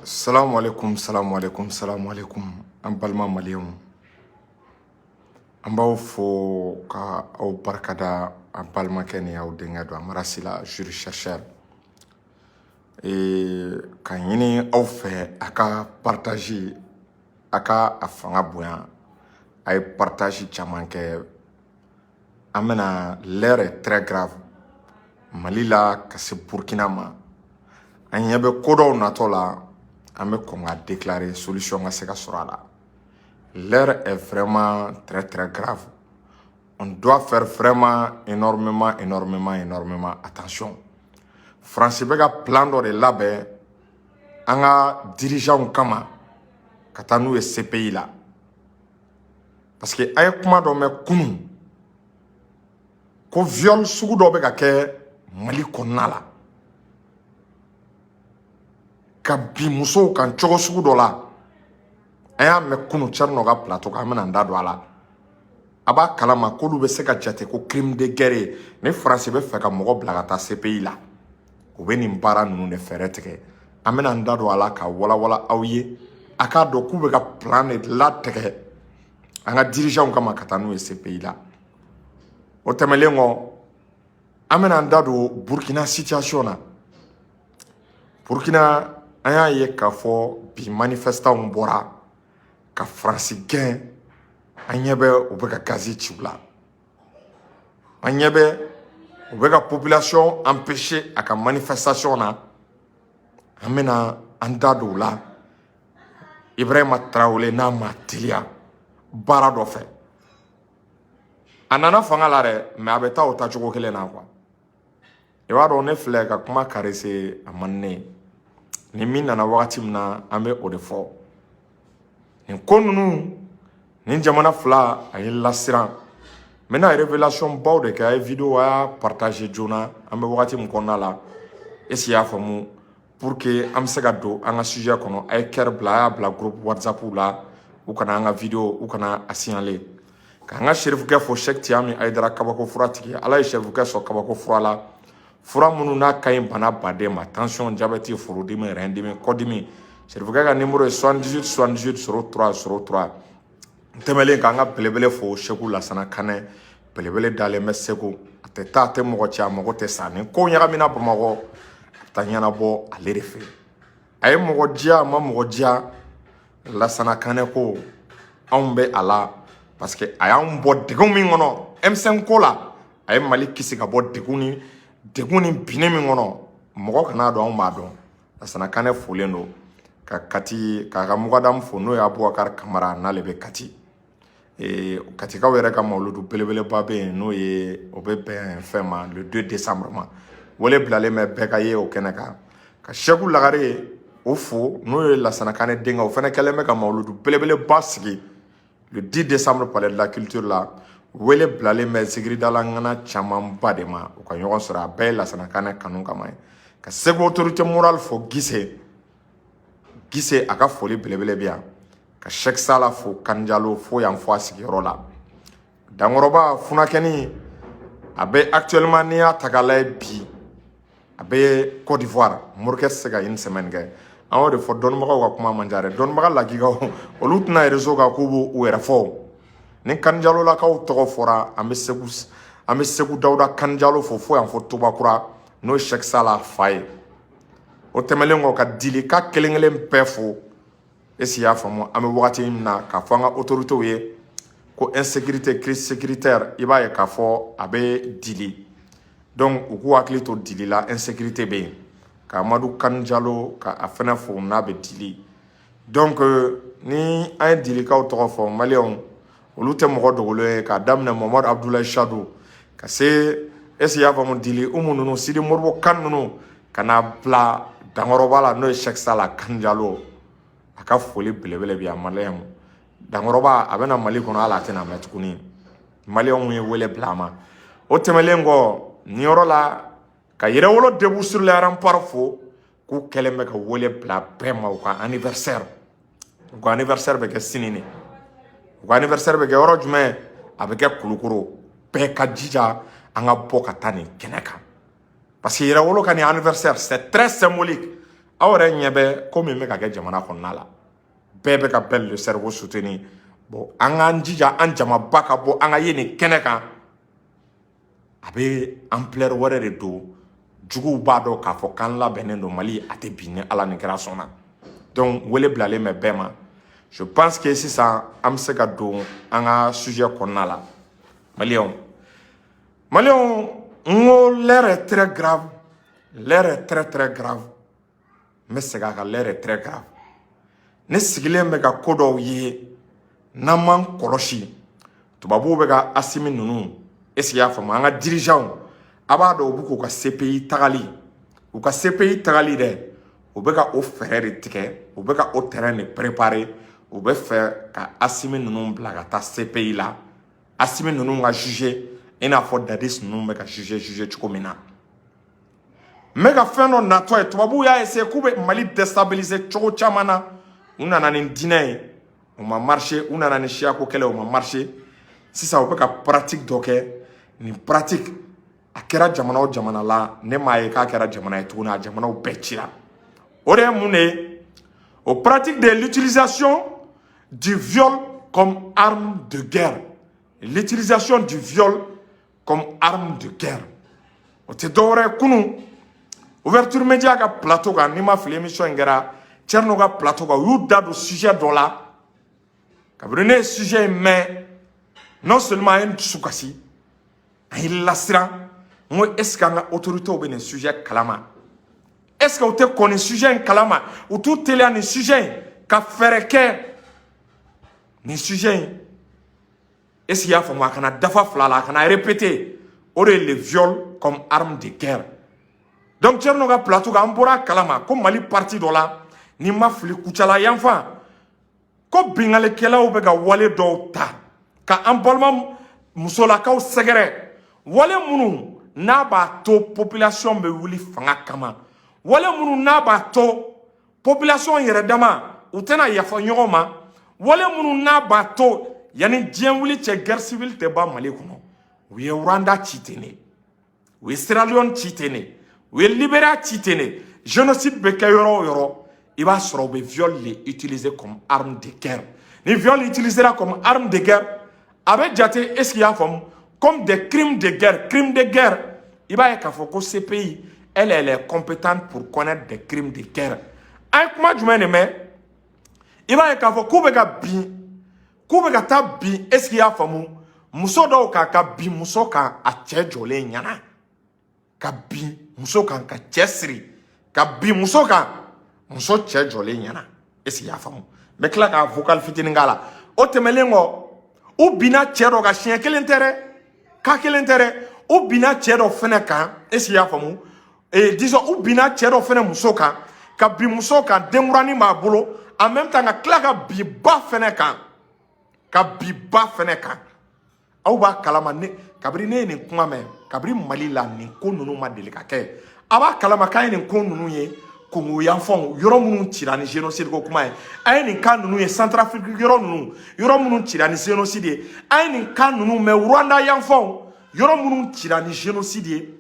Salam alaikum, salam alaikum, salam alaikum. An balima maliyɛnw. An b'aw fo ka aw barikada an balimakɛ ni aw denkɛ don Amarasi la jury chercheur. Ka ɲini aw fɛ a ka partage a ka a fanga bonya. A ye partage caman kɛ. An bɛna l'heure est très grave. Mali la ka se Burkina ma. An ɲɛ bɛ ko dɔw natɔ la. On me déclarer solution à ce cas-là. L'heure est vraiment très très grave. On doit faire vraiment énormément attention. France bega plan de labé, anga dirigeant kama, katanu et ces pays là. Parce que aye kuma do me kunu, ko viol sugu do bega ke Mali konala. Ka bi muso kan cogo sugu dɔ la a y'a mɛn kunu Tchɛrinɔ ka plateau kan an bɛna n da don a la a b'a kalama k'olu bɛ se ka jate ko crime de guerre ni France bɛ fɛ ka mɔgɔ bila ka taa CPI la u bɛ nin baara ninnu de fɛɛrɛ tigɛ an bɛna n da don a la ka walawala aw ye a k'a dɔn k'u bɛ ka plan de latigɛ an ka dirigeants kama ka taa n'u ye CPI la o tɛmɛlen kɔ an bɛna n da don Burkina situation na Burkina an y'a ye k'a fɔ bi manifestants bɔra ka France gɛn an ɲɛ bɛ u bɛ ka gazi ci u la an ɲɛ bɛ u bɛ ka population empêcher a ka manifestation na an bɛna an da don u la Ibrahima Traoré n'a ma teliya baara dɔ fɛ a nana fanga la dɛ mais a bɛ taa o taacogo kelen na quoi i b'a dɔn ne filɛ ka kuma karese a man ne ni min nana wagati min na an bɛ o de fɔ nin ko ninnu nin jamana fila a ye lasiran n bɛna révélation baw de kɛ a ye vidéo a y'a partage joona an bɛ wagati min kɔnɔna la est-ce que y'a faamu pour que an bɛ se ka don an ka sujet kɔnɔ a ye cœur bila a y'a bila groupe WhatsApp la u kana an ka vidéo u kana a signaler k'an ka serifukɛ fo Cheikh Tiyami Ayidara kabako fura tigi ala ye serifukɛ sɔn kabako fura la fura minnu n'a ka ɲi bana baden ma tension diabète furudimi reindimi kɔdimi serifukɛ ka numéro ye 78 78 03 03 tɛmɛlen k'an ka belebele fo Seku Lasana Kanɛ belebele dalen bɛ Segu a tɛ taa a tɛ mɔgɔ cɛ a mago tɛ sa ni ko ɲagamina Bamakɔ a bɛ taa ɲɛnabɔ ale de fɛ a ye mɔgɔ diya a ma mɔgɔ diya Lasana Kanɛ ko anw bɛ a la parce que a y'anw bɔ degun min kɔnɔ M5 ko la a ye Mali kisi ka bɔ degun ni binni min kɔnɔ mɔgɔ kana dɔn anw b'a dɔn Lasana Kanɛ folen don ka Kati k'a ka mugadamu fo n'o ye Abubakar Kamara n'ale bɛ Kati Katikaw yɛrɛ ka mawuludu belebeleba bɛ yen n'o ye o bɛ bɛn fɛn ma le 2 décembre ma wele bilalen bɛ bɛɛ ka ye o kɛnɛ kan ka Seku Lagare o fo n'o ye Lasana Kanɛ denkɛ o fɛnɛ kɛlen bɛ ka mawuludu belebeleba sigi le 10 décembre palais de la culture la wele bilalen bɛ zikiridala ŋana camanba de ma u ka ɲɔgɔn sɔrɔ a bɛɛ ye Lasana Kanɛ kanu kama ye ka Segu autorité morale fo Gise a ka foli belebele bɛ yan ka Cheikh Sala fo Kanjalo fo yan fo a sigiyɔrɔ la Dankɔrɔba Funakɛni a bɛ actuellement n'i y'a ta k'a lajɛ bi a bɛ Côte d'Ivoire Morikɛ tɛ se ka une semaine kɛ an y'o de fɔ dɔnnibagaw ka kuma man ca dɛ dɔnnibaga lagigaw olu tɛna réseau kan k'u b'u yɛrɛ fɔ ni Kanjalolakaw tɔgɔ fɔra an bɛ Segu Dawuda Kanjalo fo yan fo Tobakura n'o ye Cheikh Sala fa ye o tɛmɛlen kɔ ka dili ka kelen-kelen bɛɛ fo est-ce que y'a faamu an bɛ wagati min na k'a fɔ an ka autorités ye ko insécurité crise sécuritaire i b'a ye k'a fɔ a bɛ dili donc u k'u hakili to dili la insécurité bɛ yen ka Amadu Kani Jalo ka a fɛnɛ fo n'a bɛ dili donc ni an ye dilikaw tɔgɔ fɔ maliyɛnw olu tɛ mɔgɔ dogolen ye k'a daminɛ Mamadu Abdulaye Sadu ka se est-ce que y'a faamu dili umu ninnu Sidi Moribo Kane ninnu ka n'a bila Dankɔrɔba la n'o ye Cheikh Sala Kani Jalo a ka foli belebele bɛ yan maliyɛnw Dankɔrɔba a bɛna Mali kɔnɔ hali a tɛna mɛn tuguni maliyɛnw ye wele bila a ma o tɛmɛlen kɔ nin yɔrɔ la ka Yɛrɛwolo debout sur les remparts fo k'u kɛlen bɛ ka wele bila bɛɛ ma u ka anniversaire bɛ kɛ sini de u ka anniversaire bɛ kɛ yɔrɔ jumɛn a bɛ kɛ Kulukoro bɛɛ ka jija an ka bɔ ka taa nin kɛnɛ kan parce que Yɛrɛwolo ka nin anniversaire c'est très symbolique awre nyebe comme me ka ke jamana konna la bebe ka bel le cerveau soutenu bon anga njija an jama baka bo anga yeni keneka abe ampleur wore de do jugu bado ka fo kan la benendo Mali ate bine ala ni kera sona donc wele blale me bema je pense que si ça am se ka do anga sujet konna la Malion l'air est très grave. L'air est très très grave. Mais c'est que l'air est très grave. Ne sigile mega kodo ye naman koloshi. Tubabu bega asimi nunu. Esi ya fama anga dirigeant abado buku ka CPI tagali. Ou ka CPI tagali de. Ou bega o faire de tike, ou bega o terrain de préparer, ou be faire ka asimi nunu blaga ta CPI la. Asimi nunu nga juger. Ina fo dadis nunu mega juger chukomina. Mega feno nato e tubabu ya ese kube Mali déstabiliser chogo chamana una na ndine on ma marché una na nishia ko kele on ma marché si ça on ka pratique doke ni pratique akera jamana o jamana la ne maye ka akera jamana e tuna jamana o bechira ore mune au pratique de l'utilisation du viol comme arme de guerre, l'utilisation du viol comme arme de guerre o te dore kunu ouverture média ka plateau ka ni ma fili émission ngara Tcherno ka plateau ka yu dadu sujet do la ka brene sujet mais non seulement une soukasi il lasira moi est-ce qu'anga autorité ou ben sujet kalama est-ce que vous te connaissez sujet kalama ou tout télé un sujet ka faire que ni sujet est-ce qu'il y a faut kana dafa flala kana répéter aurait le viol comme arme de guerre. Donc Tcherno ka plateau ka ambora kalama comme Mali parti do la ni ma fili kuchala yanfa ko bingale kela ou bega wale do ta ka ambalma musola ka segere wale munu na ba to population be wuli fanga kama wale munu na ba to population yere dama utena yafa nyoma wale munu na ba to yani dien wuli che guerre civile te ba Mali kuno we Rwanda chitene we Sierra Leone chitene we Libéria chitene génocide be kayoro yoro il va se viol les utiliser comme arme de guerre. Les viols utilisera comme arme de guerre. Avec Djate, est-ce qu'il y a comme des crimes de guerre? Crimes de guerre. Il va y avoir que ces pays, elle est compétente pour connaître des crimes de guerre. Avec moi, je m'aime. Il va y avoir que bi, est-ce qu'il y a famu? Muso do ka bi muso ka a che jole nyana. Ka bi muso ka chesri. Ka bi muso ka muso che jole nyana esi ya famu me kla ka vocal fitini ngala o temelengo u bina chero ga chien kelentere ka kelentere u bina chero fene kan esi ya famu et disons u bina chero fene muso kan ka bi muso kan demurani ma bolo en même temps ka kla ka bi ba fene kan ka bi ba fene kan au ba kalama ne kabri ne ni kuma me kabri Mali la ni ko nunu ma delika ke aba kalama kay ni ko nunu ye Congo yanfon yoro munu tirani génocide ko kuma ay ni kan nunu ye Centrafrique yoro munu tirani génocide ay ni kan nunu me Rwanda yanfon yoro munu tirani génocide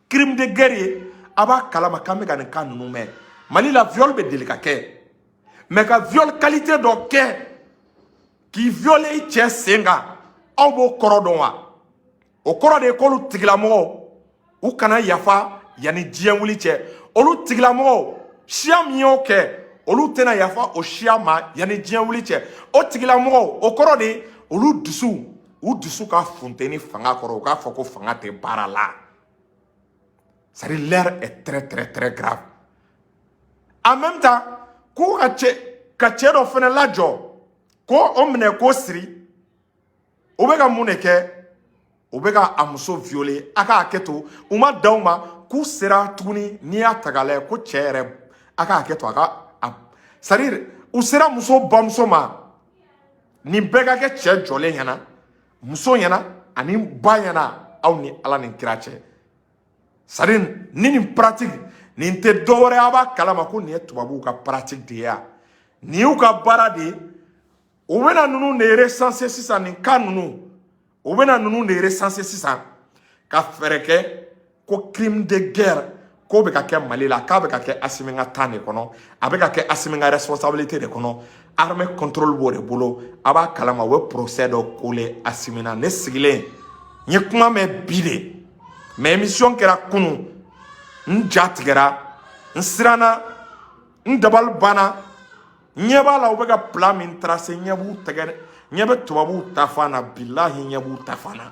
crime de guerre aba kalama kambe kan kan nunu me Mali la viol be delika ke mais ka viol qualité do ke qui viole che senga au bo korodon wa o korode ko lu tigilamo u kana yafa yani dien wuli che olu tigilamo shia mioke olu tena yafa o shia ma yani dien wuli che o tigilamo o korode olu dusu ka fonteni fanga koro ka foko fanga te barala. Ça dit l'air est très très très grave. En même temps ko ka che do fene lajo ko omne ko siri obega muneke obega amuso violé aka aketo uma dauma ku sera tuni ni atagale ko chere aka aketo aka sarir u sera muso bamso ma ni bega ke che jole yana muso yana ani ba yana aw ni ala ni kirache sarir ni pratique ni te dore aba kalama ko ni tubabu ka pratique de ya ni u ka barade o wena nunu ne recenser sisa ni kanunu o wena nunu ne recenser sisa ka fereke ko crime de guerre ko be ka kɛ Mali la k'a be ka kɛ Assimi ka temps de kɔnɔ a be ka kɛ Assimi ka responsabilité de kɔnɔ armée contrôle b'o de bolo a b'a kalama o be procès dɔ kole Assimi na ne sigilen n ye kuma mɛn bi de mais émission kɛra kunu n ja tigɛra n siranna n dabali banna ɲɛ b'a la u bɛ ka plan min tracé ɲɛ b'u tɛgɛ ɲɛ bɛ tubabuw ta fan na bilahi ɲɛ b'u ta fan na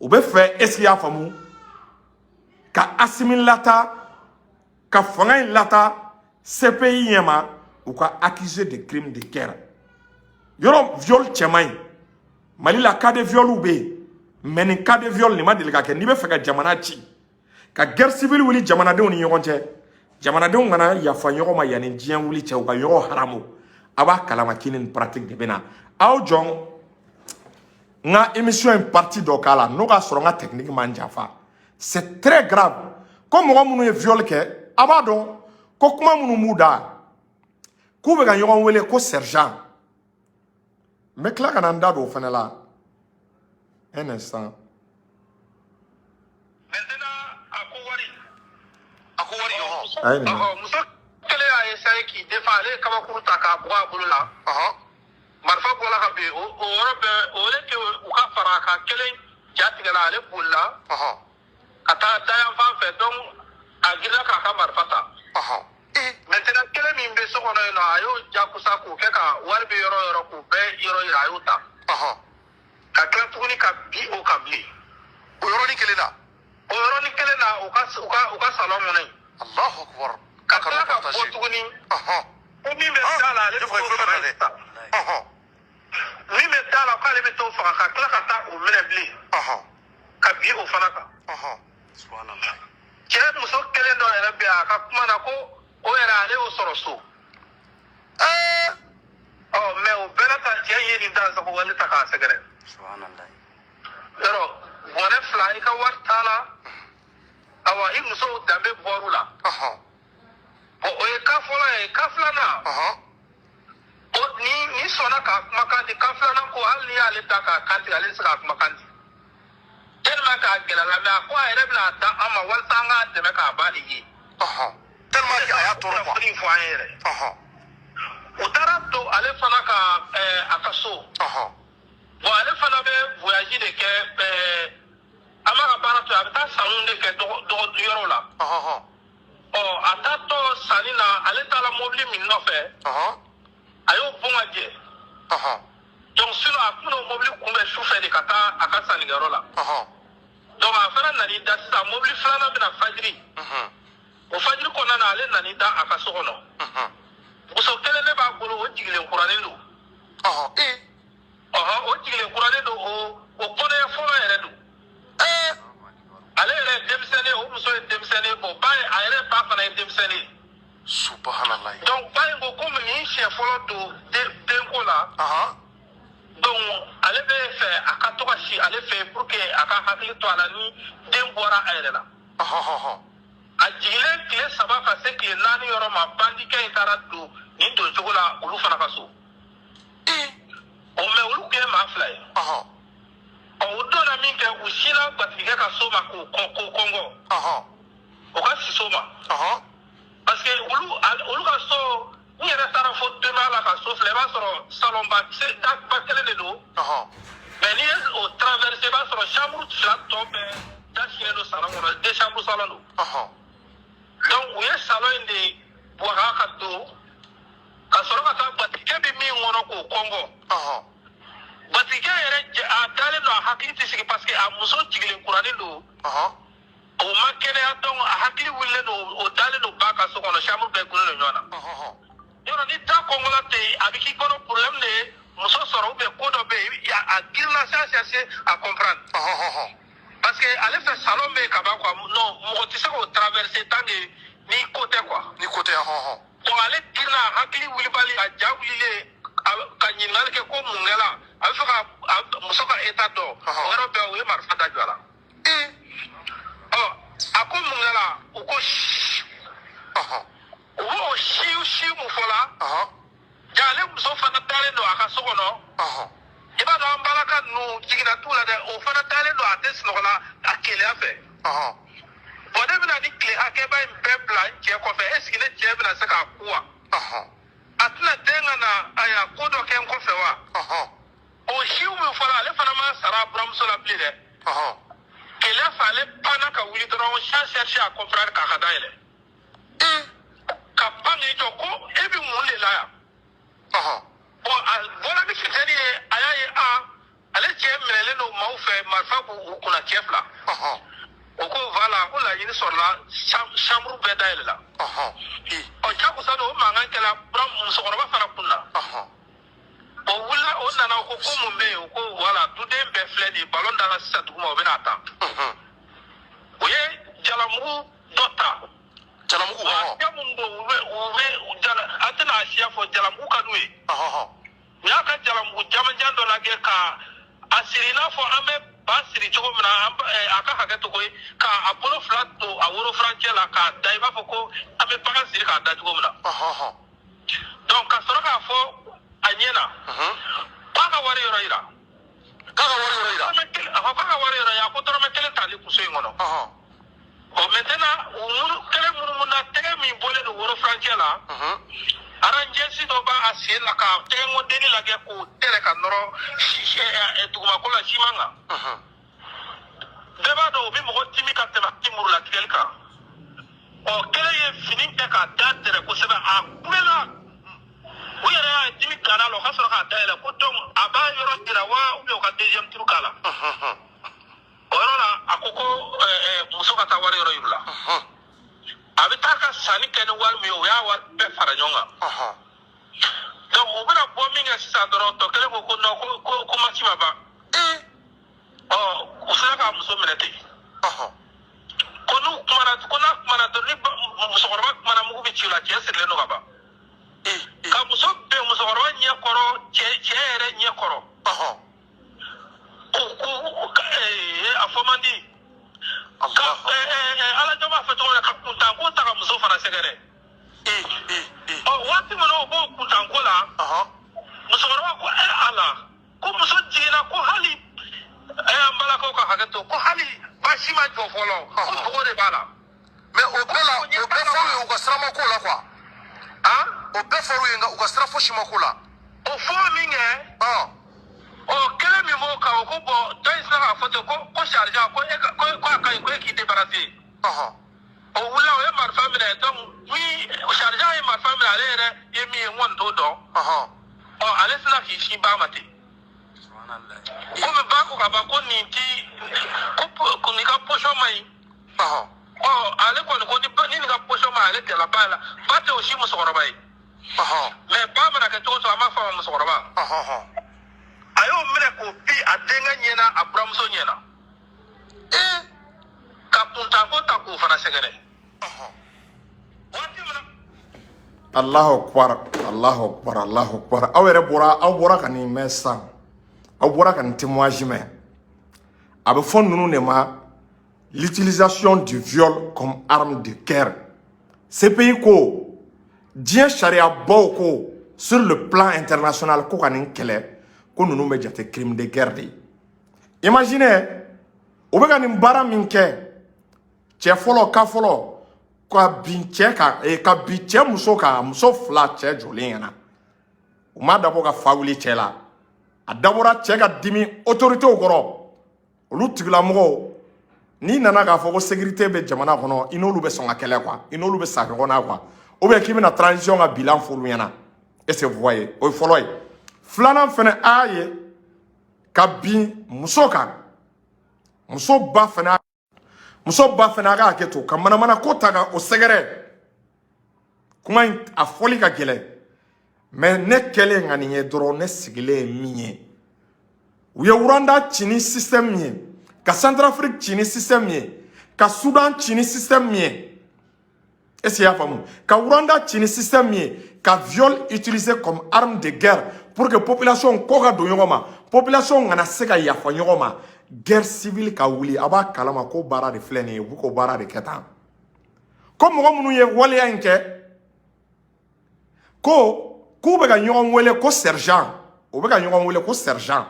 u bɛ fɛ est-ce qu'il y'a faamu ka Assimi lata ka fanga in lata CPI ɲɛma u ka accusé de crime de guerre yɔrɔ viol cɛman ɲi Mali la cas de viol bɛ yen mais nin cas de viol nin ma deli ka kɛ n'i bɛ fɛ ka jamana ci ka guerre civile wuli jamanadenw ni ɲɔgɔn cɛ jamanadenw kana yafa ɲɔgɔn ma yanni diɲɛ wuli cɛ u ka ɲɔgɔn haramu a b'a kalama k'i ni pratique de bɛ na aw jɔn n ka émission in partie dɔ k'a la n'o ka sɔrɔ n ka technique man janfa c'est très grave ko mɔgɔ minnu ye viol kɛ a b'a dɔn ko kuma minnu b'u da k'u bɛ ka ɲɔgɔn wele ko sergent n bɛ tila ka na n da don o fana la un instant. muso kelen y'a essayer k'i défend ale ye kabakuru ta k'a bɔ a bolo la marifa bɔla ka bin o yɔrɔ bɛɛ o ye que u ka fara a kan kelen ja tigɛla ale bolila ka taa dayan fan fɛ donc a girinna k'a ka marifa ta maintenant kelen min bɛ so kɔnɔ yen nɔ a y'o jakusa k'o kɛ ka wari bɛ yɔrɔ o yɔrɔ k'o bɛɛ yɔrɔ yira a y'o ta ka tila tuguni ka bin o kan bilen o yɔrɔnin kelen na o yɔrɔnin kelen na u ka salon kɔnɔ yen Allahu akbar ka tila ka bɔ tuguni ko min bɛ da la ale bɛ t'o faga sisan min bɛ da la k'ale bɛ t'o faga ka tila ka taa o minɛ bilen ka bin o fana kan cɛ muso kelen dɔ yɛrɛ bɛ a ka kuma na ko o yɛrɛ ale y'o sɔrɔ so mais o bɛɛ ta cɛ ye nin da sago wale ta k'a sɛgɛrɛ yɔrɔ bɔnɛ fila i ka wari t'a la awa i musow danbe bɔr'u la o ye ka fɔlɔ ye ka filanan ni sɔnna k'a kumakan di ka filanan ko hali n'i y'ale da k'a kan tigɛ ale tɛ se k'a kumakan di tellement k'a gɛlɛya la mais a ko a yɛrɛ bɛna da an ma walasa an k'a dɛmɛ k'a ba de ye tellement que a y'a tɔɔrɔ quoi fɔ an ye yɛrɛ o taara to ale fana ka a ka so bon ale fana bɛ voyage de kɛ an b'a ka baara to a bɛ taa sanu de kɛ yɔrɔ la a taatɔ sanni na ale taara mobili min nɔfɛ a y'o bon ka jɛ donc sinon a tun bɛ mobili kunbɛn sufɛ de ka taa a ka sannikɛyɔrɔ la donc a fana nan'i da sisan mobili filanan bɛna fajiri o fajiri kɔnɔna na ale nan'i da a ka so kɔnɔ muso kelen ne b'a bolo o jigilen kuranin don o jigilen kuranin don o kɔnɔɲɛ fɔlɔ yɛrɛ don ale yɛrɛ ye denmisɛnnin o muso ye denmisɛnnin bon ba ye a yɛrɛ ba fana ye denmisɛnnin subhanallah donc ba in ko komi nin siɲɛ fɔlɔ don denko la donc ale bɛ fɛ a ka to ka si ale fɛ pour que a ka hakili to a la ni den bɔra a yɛrɛ la a jigilen tile 3 ka se tile 4 yɔrɔ ma bandikɛ in taara don nin don cogo la olu fana ka so mais olu tun ye maa 2 ye o donna min kɛ u sina gwatigikɛ ka so ma k'o kɔngɔ o ka si so ma parce que olu ka so n yɛrɛ taara fo dema la ka so filɛ i b'a sɔrɔ salonba kelen de don mais n'i ye o traversé i b'a sɔrɔ chambre 2 tɔ bɛɛ dasiɲɛ don salon kɔnɔ 2 chambre salon don donc u ye salon in de buwaga ka don ka sɔrɔ ka taa gwatigikɛ bɛ min kɔnɔ k'o kɔngɔ gwatigikɛ yɛrɛ a dalen don a hakili tɛ sigi parce que a muso jigilen kuranin don o ma kɛnɛya donc a hakili wililen don o dalen don ba ka so kɔnɔ chambre bɛɛ gunnen don ɲɔgɔn na yɔrɔ ni da kɔngɔla tɛ yen a bɛ k'i kɔnɔ problème de ye muso sɔrɔ ou bien ko dɔ bɛ yen a girinna sans chercher à comprendre parce que ale fɛ salon bɛ yen ka ban quoi non mɔgɔ tɛ se k'o traverser tant que ni ko tɛ quoi ni ko tɛ donc ale girinna a hakili wilibali a ja wililen ka ɲininkali kɛ ko mun kɛla a bɛ fɛ ka muso ka état dɔn o yɔrɔ bɛɛ o ye marifa da jɔ a la a ko mun kɛla u ko u b'o si mun fɔla ja ale muso fana dalen don a ka so kɔnɔ i b'a dɔn an balaka ninnu jiginna t'u la dɛ o fana dalen don a tɛ sunɔgɔ la a keleya fɛ bon ne bɛna ni tile hakɛba in bɛɛ bila n cɛ kɔfɛ est ce que ne cɛ bɛna se k'a ku wa a tɛna den ka na a y'a ko dɔ kɛ n kɔfɛ wa o siw min fɔra ale fana ma sara a buramuso la bilen dɛ kɛlɛ fɛ ale panna ka wuli dɔrɔn sans chercher à comprendre k'a ka dayɛlɛ ka pan k'i jɔ ko e bɛ mun de la yan bon a bɔra ni fitini ye a y'a ye ale cɛ minɛlen don maaw fɛ marifa b'u kunna cɛ fila o ko voilà ko laɲini sɔrɔla chambre bɛɛ dayɛlɛla jagosa don o mankan kɛla musokɔrɔba fana kun na o wulila o nana o ko mun bɛ yen o ko voilà duden bɛɛ filɛ nin ye ballon dala sisan duguma o bɛna ta o ye jalamugu dɔ ta jalamugu ja mun don u bɛ an tɛna a siya fɔ jalamugu ka d'u ye u y'a ka jalamugu jamanjan dɔ lajɛ ka a siri i n'a fɔ an bɛ ba siri cogo min na a ka hakɛ to koyi k'a bolo fila to a woro furancɛ la k'a da i b'a fɔ ko an bɛ bagan siri k'a da cogo min na donc ka sɔrɔ k'a fɔ a ɲɛna k'a ka wari yɔrɔ yira k'a ka wari yɔrɔ yira k'a ka wari yɔrɔ yira ko dɔrɔmɛ kelen t'ale kuso in kɔnɔ maintenant u kelen munumunu tɛgɛ min bɔlen don woro furancɛ la aranjɛsi dɔ b'a sen la ka tɛgɛnkodenni lajɛ k'o tɛrɛ ka nɔrɔ dugumako la siman kan bɛɛ b'a dɔn o bɛ mɔgɔ dimi ka tɛmɛ muru latigɛli kan kelen ye fini kɛ k'a da tɛrɛ kosɛbɛ a kulela u yɛrɛ y'a dimi gana la o ka sɔrɔ k'a dayɛlɛ ko donc a b'a yɔrɔ jira wa ou ka deuxième tour k'a la o yɔrɔ la a ko ko muso ka taa wari yɔrɔ yir'u la a bɛ taa ka sanni kɛ ni wari min ye o y'a wari bɛɛ fara ɲɔgɔn kan donc u bɛna bɔ min kɛ sisan dɔrɔn tɔ kelen ko non ko mati ma ban u sera k'a muso minɛ ten ko n'a kumana dɔrɔn ni musokɔrɔba kumana mugu bɛ ci o la cɛ sirilen don ka ban ka muso bɛn musokɔrɔba ɲɛ kɔrɔ cɛ yɛrɛ ɲɛ kɔrɔ a fɔ man di ala jɔ b'a fɛ cogo min na ka kuntanko ta ka muso fana sɛgɛrɛ waati min na o b'o kuntanko la musokɔrɔba ko ala ko muso jiginna ko hali an balakaw ka hakɛ to ko hali baasi ma jɔ fɔlɔ ko dogo de b'a la mais o bɛɛ la o bɛɛ fɔr'u ye u ka sira ma k'o la quoi o bɛɛ fɔr'u ye nka u ka sira fosi ma k'o la o fɔ min kɛ kelen min b'o kan o ko bɔn dɔ in sera k'a fɔ ten ko sarija ko a ka ɲi ko e k'i débarrassé o wulila o ye marifa minɛ donc ni sarija ye marifa minɛ ale yɛrɛ ye min ye n kɔni t'o dɔn ale sera k'i sin ba ma ten komi ba ko ka ban ko nin ko nin ka position ma ɲi ale kɔni ko ni nin ka position ma ɲi ale tɛla ba la ba tɛ o si musokɔrɔba ye mais ba mana kɛ cogo o cogo a m'a fɔ a ma musokɔrɔba a y'o minɛ k'o bi a denkɛ ɲɛna a buramuso ɲɛna ka kuntanko ta k'o fana sɛgɛrɛ waati min na Allahu Akbar, Allahu Akbar, Allahu Akbar. Aw bɔra ka nin mɛn sisan aw bɔra ka nin témoignage mɛn a bɛ fɔ ninnu de ma l'utilisation du viol comme arme de guerre. CPI ko diɲɛ sariyabaw ko sur le plan international ko ka nin kɛlɛ ko ninnu bɛ jate crime de guerre de. Imaginez o bɛ ka nin baara min kɛ cɛ fɔlɔ ka fɔlɔ ka bin cɛ kan ka bin cɛ muso kan muso fila cɛ jɔlen ɲɛna u ma dabɔ ka fa wuli cɛ la a dabɔra cɛ ka dimi autoritéw kɔrɔ olu tigilamɔgɔw n'i nana k'a fɔ ko sécurité bɛ jamana kɔnɔ i n'olu bɛ sɔn ka kɛlɛ quoi i n'olu bɛ sa ɲɔgɔn na quoi ou bien k'i bɛna transition ka bilan f'olu ɲɛna est-ce que vous voyez o ye fɔlɔ ye filanan fɛnɛ a ye ka bin muso kan muso ba fɛnɛ a ka hakɛ to ka manamana ko ta ka o sɛgɛrɛ kuma in a fɔli ka gɛlɛn mais ne kɛlen ka nin ye dɔrɔn ne sigilen ye min ye u ye Rwanda ci ni système min ye ka Centrafrique ci ni système min ye ka Soudan ci ni système min ye est-ce qu'il y a faamu ka Rwanda ci ni système min ye ka viol utilisé comme arme de guerre pour que population ko ka don ɲɔgɔn ma population kana se ka yafa ɲɔgɔn ma guerre civile ka wuli a b'a kalama ko baara de filɛ nin ye u bɛ k'o baara de kɛ tan ko mɔgɔ minnu ye waleya in kɛ ko k'u bɛ ka ɲɔgɔn wele ko sergent u bɛ ka ɲɔgɔn wele ko sergent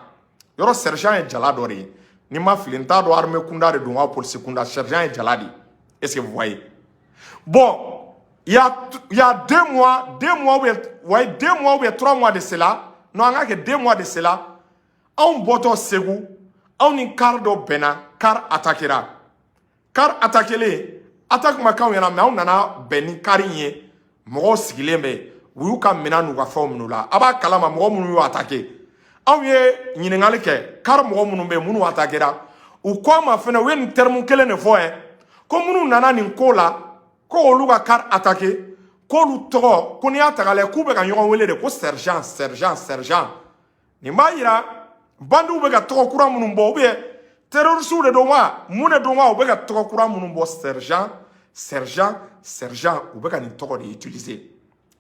yɔrɔ sergent ye jala dɔ de ye ni ma fili n t'a dɔn armée kunda de don wa polisi kunda sergent ye jala de Est-ce que vous voyez? Bon, il y a 2 mois, 2 mois, ouais, 2 mois ou 3 mois de cela, non, on a que 2 mois de cela, on boto Ségou, on y cardo bena, car attaquera. Car attaquer attaque ma quand yana, mais on nana beni carinye, moro sigilembe, ou ka mena nous va forme nous là, aba kalama moro munu attaquer. On y n'ingalike, car moro munu be munu attaquera, ou quoi ma fena, ou y terme kele ne voit, comme nous nana n'inkola, ko oluga car attaquer, ko lu toro, ko ni attaquer, ko be ka yon wele de ko sergent. Ni maïra, bandu be ka toro kura munu bo be, terroriste de doma, mune doma ou be ka toro kura munu bo sergent, ou be ka ni toro de utiliser.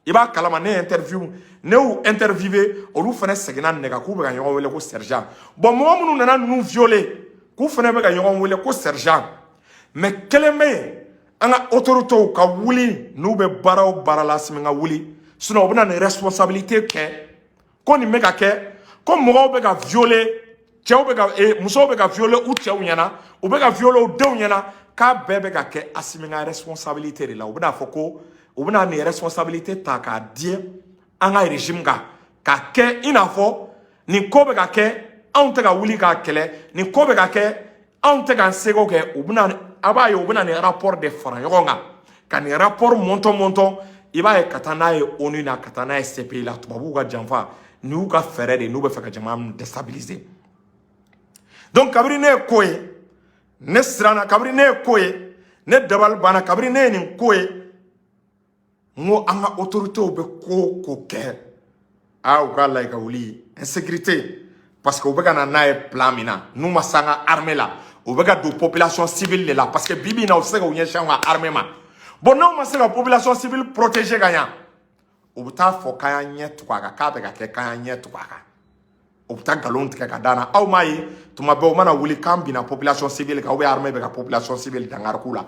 Iba kalama ne interview, ne ou interviewé, ou lu fene segena nega ko be ka yon wele ko sergent. Bon mo munu nana nous violer, ko fene be ka yon wele ko sergent. Mais keleme anga autorité ka wuli nou be bara la simenga wuli sinon on a une responsabilité ke ko ni meka ke ko mo be ka violer tchao be ka muso be ka violer ou tchao nyana ou be ka violer ou de nyana ka bebe ka ke asimenga responsabilité de la ou na foko ou na une responsabilité ta ka die anga régime ka ke inafo ni ko be ka ke on te ka wuli ka kele ni ko be ka ke on te ka sego ke ou na abaye ou na rapport de faranyoga kan rapport monton ibaye katana e onu na katana e CPI la tubabu ga janfa ni u ka fere de nou be feka jama déstabiliser. Donc kabri ne koy ne srana kabri ne koy ne dabal bana kabri ne ni koy ngo anga autorité be ko ke a u ka like wuli insécurité parce que u be kana na e plan mina nous masanga armée la ou bega de population civile là parce que bibi na osega onye shanga armement bon non ma la population civile protégée ganya ou ta fo kaya nyet kwa ka bega ke kaya nyet kwa ka ou ta galon tika ka dana au mai tuma be o mana wuli kambi na population civile ka ou be armée bega population civile dangar kula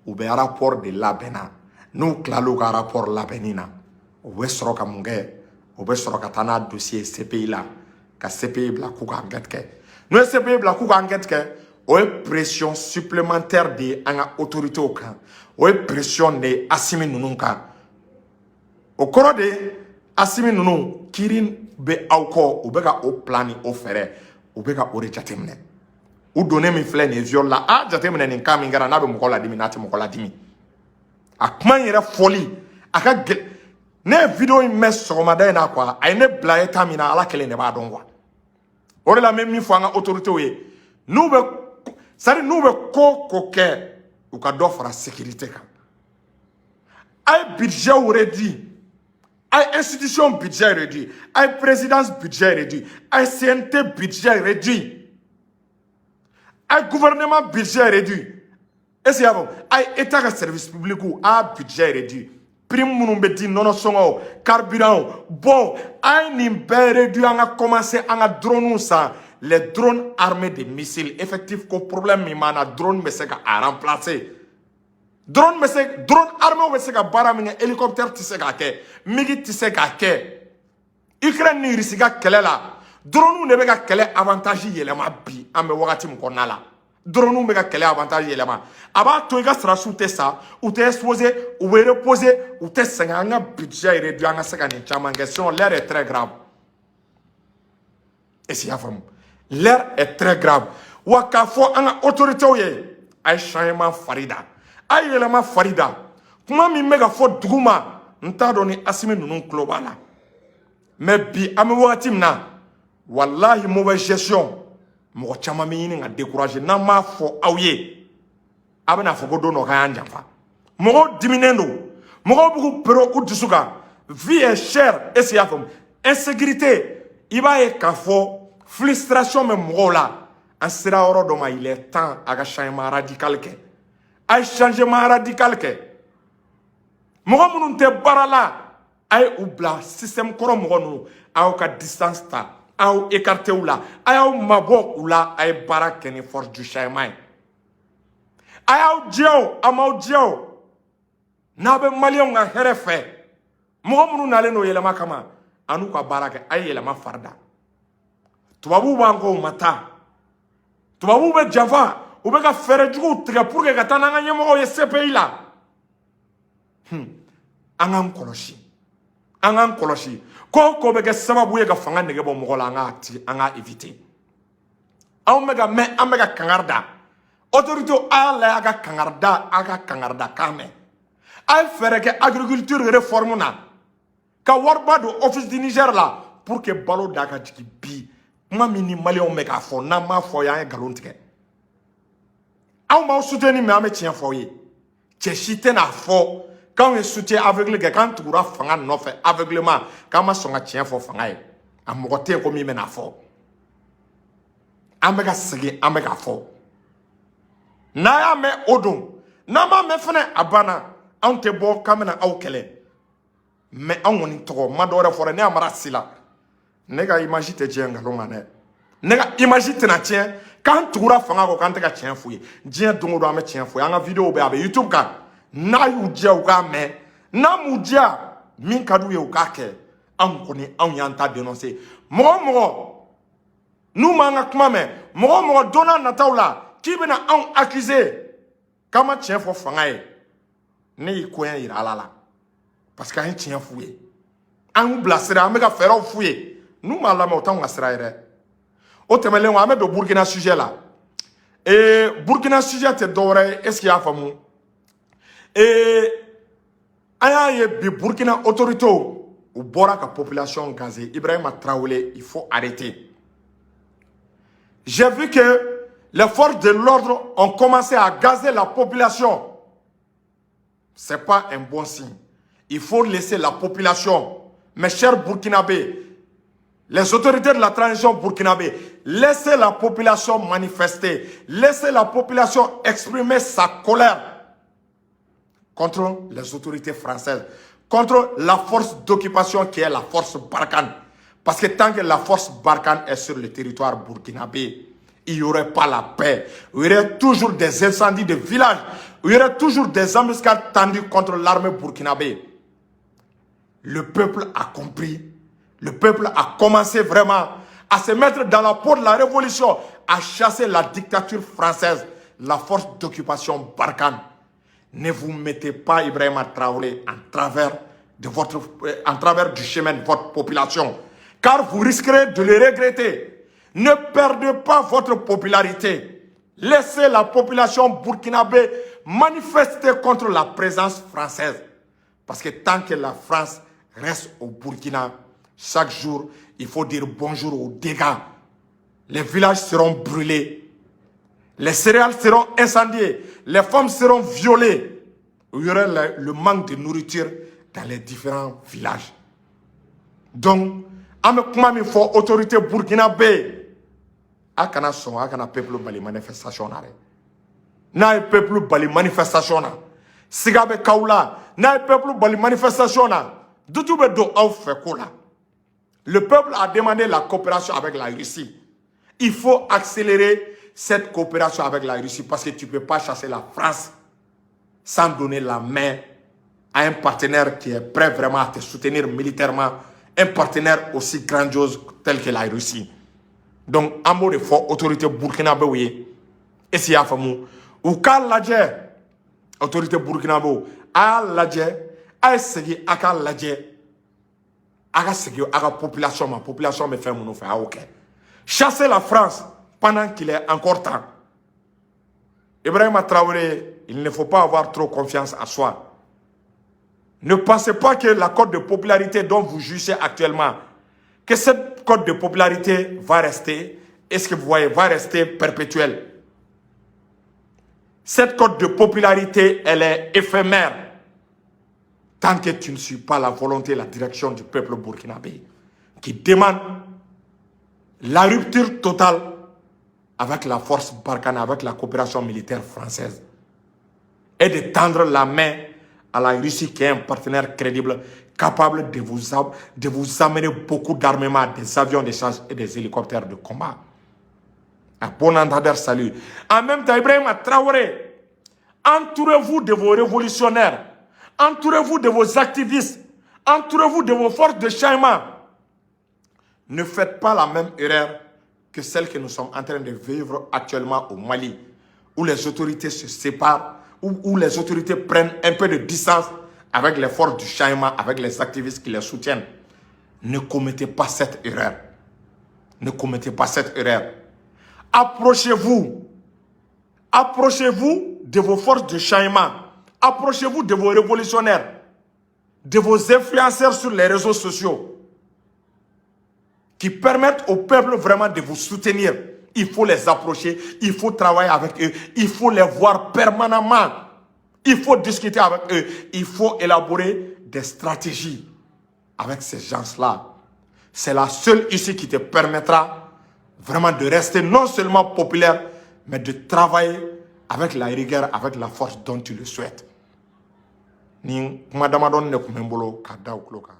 ou be rapport de la bena nous klalo ka rapport la benina ou be soro ka munge ou be soro ka tana dossier CPI là ka CPI bla ku ka enquête ke nous CPI bla ku ka enquête ke ou pression supplémentaire de anga autorité au camp ou pression de Assimi Nununka au cours de Assimi Nunu kirin be auko ou bega au plani au ferre ou bega au rejatemne ou donner mi flène et viol la a jatemne ni kami ngara na be mukola dimi nati mukola dimi akman yera folie aka ne vidéo mes sur mada na kwa ay ne blaye tamina ala kele ne ba dongwa ore la même mi fo anga autorité we nous be sari nous be ko ke ou ka do fara sécurité ka ay budget réduit ay institution budget réduit ay présidence budget réduit ay CNT budget réduit ay gouvernement budget réduit et c'est avant ay état de service public ou a budget réduit prime munu be di nono songo carburant bon ay ni be réduit on a commencé à drone ça les drones armés de missiles effectifs qu'au problème mana drone mais c'est à remplacer drone armé mais c'est bara minga hélicoptère tisse ka ke migi tisse ka ke Ukraine ni risiga kele la drone ne be ka kele avantage yelema bi ambe wakati mkona la drone be ka kele avantage yelema aba to iga sera sous ça ou te exposé ou reposer ou te senganga budget réduit anga seka ni chama question l'air est très grave et si afam l'air est très grave. Wakafo anga autorité oye ay changement farida. Ay elema farida. Kuma mi mega fo duguma nta doni Assimi Nunu globala. Mais bi ame wakati mna wallahi mauvaise gestion. Mo chama mi ni nga décourager na ma fo awye. Abena fo godo no kaya fa. Mo diminendo. Mo buku pero udisuka. Vie est chère et si afam. Insécurité. Iba e kafo frustration me mola en sera oro do ma il est temps à changement radical ke ay changement radical ke mo munun te barala ay oubla système koro mo no aw ka distance ta aw écarté ou la aw mabo ou la ay barak ni force du changement ay aw dio amaw dio na be malien nga herefe mo munun ale no yelema kama anu ka baraka ay yelema farda tubabu bango mata tubabu be java ou bien faire du coup pour que Katana Yamo CPI là. Angam Koloshi. Angam Koloshi. Ko be ke sababu ye ka fanga nege bo mogola anga éviter. Omega me amega kangarda. Autorité ala aga kangarda kame. Ay fere ke agriculture réforme na. Ka warba do office du Niger là pour que balo daga jiki bi. Ma mini malien mega fo na ma fo ya galon tike. Aw ma soutenir me ame tien fo ye. Che chite na fo. Quand on soutient aveugle, quand tu auras fait un offre aveuglement, quand on a tient fort fangaye, à mogoté comme il mène à fort. Amega segi, amega fort. Naya me odon, nama me fene abana, on te bon kamena au kele. Mais on y trop, madore for ne amara sila. Nega imagine te tien galongane. Nega imagine te na tien, quand tu auras fait un quand tu as tien fouille, tien dongo do me tien fouille, en vidéo be YouTube ka. Na yudia uka me na mudia min kadu ye uka ke an koni an yanta dénoncer mo nous manga kuma me mo dona na taula ki bena an accuser kama tien fo fangaye ne ko yan ira la parce que an tien fouye an blasera me ka fera fouye nous ma la me autant ngasra ere o temele wa me do Burkina sujet là et Burkina sujet te dore est-ce qu'il y a famu et aya bi Burkina autorité ou bora ka population gazée Ibrahima Traoré il faut arrêter. J'ai vu que les forces de l'ordre ont commencé à gazer la population. C'est pas un bon signe. Il faut laisser la population, mes chers Burkinabés, les autorités de la transition burkinabé, laissez la population manifester, laissez la population exprimer sa colère contre les autorités françaises, contre la force d'occupation qui est la force Barkhane. Parce que tant que la force Barkhane est sur le territoire burkinabé, il n'y aurait pas la paix. Il y aurait toujours des incendies de villages. Il y aurait toujours des embuscades tendues contre l'armée burkinabé. Le peuple a compris. Le peuple a commencé vraiment à se mettre dans la peau de la révolution, à chasser la dictature française, la force d'occupation Barkhane. Ne vous mettez pas Ibrahima Traoré en travers du chemin de votre population, car vous risquerez de le regretter. Ne perdez pas votre popularité. Laissez la population burkinabé manifester contre la présence française. Parce que tant que la France reste au Burkina, chaque jour, il faut dire bonjour aux dégâts. Les villages seront brûlés. Les céréales seront incendiées. Les femmes seront violées. Il y aura le manque de nourriture dans les différents villages. Donc, il faut autorité burkinabé. Akana son, akana peuple bali manifestation na. Na peuple bali manifestation na. Sigabe kaula, na peuple bali manifestation na. Doutube do au fait kola. Le peuple a demandé la coopération avec la Russie. Il faut accélérer cette coopération avec la Russie parce que tu ne peux pas chasser la France sans donner la main à un partenaire qui est prêt vraiment à te soutenir militairement, un partenaire aussi grandiose tel que la Russie. Donc, en mot de fort, autorité burkinabé, et si y a famou, ou quand l'adjé, autorité burkinabé, à l'adjé, à essayer, à l'adjé, à la population, ma population me fait mon offre, ok. Chasser la France pendant qu'il est encore temps. Ibrahima Traoré, il ne faut pas avoir trop confiance en soi. Ne pensez pas que la cote de popularité dont vous jugez actuellement, que cette cote de popularité va rester, est-ce que vous voyez, va rester perpétuelle. Cette cote de popularité, elle est éphémère. Tant que tu ne suis pas la volonté, la direction du peuple burkinabé, qui demande la rupture totale avec la force Barkhane, avec la coopération militaire française, et de tendre la main à la Russie qui est un partenaire crédible, capable de vous amener beaucoup d'armements, des avions de chasse et des hélicoptères de combat. Un bon entendeur, salut. En même temps, Ibrahima Traoré, entourez-vous de vos révolutionnaires, entourez-vous de vos activistes, entourez-vous de vos forces de changement. Ne faites pas la même erreur que celle que nous sommes en train de vivre actuellement au Mali, où les autorités se séparent, où les autorités prennent un peu de distance avec les forces du Shaima, avec les activistes qui les soutiennent. Ne commettez pas cette erreur. Ne commettez pas cette erreur. Approchez-vous. Approchez-vous de vos forces de Shaima. Approchez-vous de vos révolutionnaires, de vos influenceurs sur les réseaux sociaux qui permettent au peuple vraiment de vous soutenir. Il faut les approcher, il faut travailler avec eux, il faut les voir permanemment. Il faut discuter avec eux, il faut élaborer des stratégies avec ces gens-là. C'est la seule issue qui te permettra vraiment de rester non seulement populaire, mais de travailler avec la rigueur, avec la force dont tu le souhaites. Ni kuma damadɔni de tun bɛ n bolo k'a da o tulo kan.